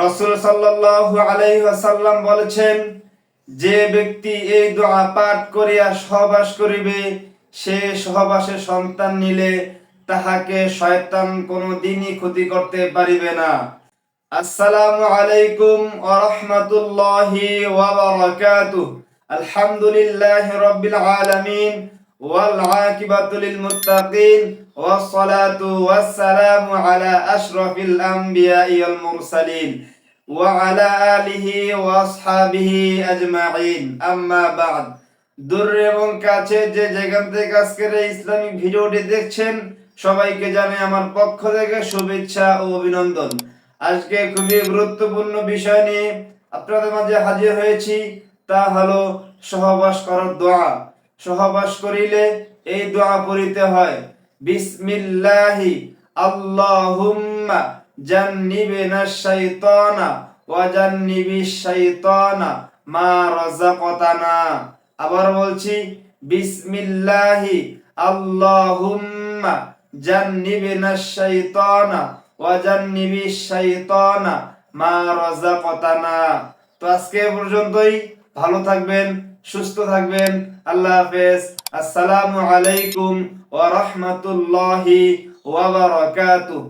রাসূল সাল্লাল্লাহু আলাইহি ওয়াসাল্লাম বলেছেন, যে ব্যক্তি এই দোয়া পাঠ করিয়া সহবাস করিবে, সে সহবাসে সন্তান নিলে তাহাকে শয়তান কোনদিনই ক্ষতি করতে পারিবে না। আসসালামু আলাইকুম ওয়া রাহমাতুল্লাহি ওয়া বারাকাতুহু। আলহামদুলিল্লাহি রাব্বিল আলামিন ওয়াল আকিবাতু লিল মুত্তাকিন ওয়াস সালাতু ওয়াস সালামু আলা আশরাফিল আমবিয়াই ওয়াল মুরসালিন ওয়া আলা আলিহি ওয়া আসহাবিহি আজমাইন। আম্মা বা'দ। দূর এবং কাছে যে যেখান থেকে আজকের এই ইসলামিক ভিডিওটি দেখছেন, সবাইকে জানাই আমার পক্ষ থেকে শুভেচ্ছা ও অভিনন্দন। আজকে খুবই গুরুত্বপূর্ণ বিষয় নিয়ে আপনাদের মাঝে হাজির হয়েছি, তা হলো সহবাস করার দোয়া। সহবাস করিলে এই দোয়া পড়িতে হয়, বিসমিল্লাহি আল্লাহুম্মা জান্নিবিনাশ শাইতানা ওয়া জান্নিবিশ শাইতানা মা রাযাকতানা। আবার বলছি, বিসমিল্লাহি আল্লাহুম্মা জান্নিবিনাশ শাইতানা ওয়া জান্নিবিশ শাইতানা মা রাযাকতানা। তো আজকে এ পর্যন্তই। ভালো থাকবেন, সুস্থ থাকবেন। আল্লাহ হাফেজ। আসসালামু আলাইকুম ওয়া রাহমাতুল্লাহি ওয়া বারাকাতুহু।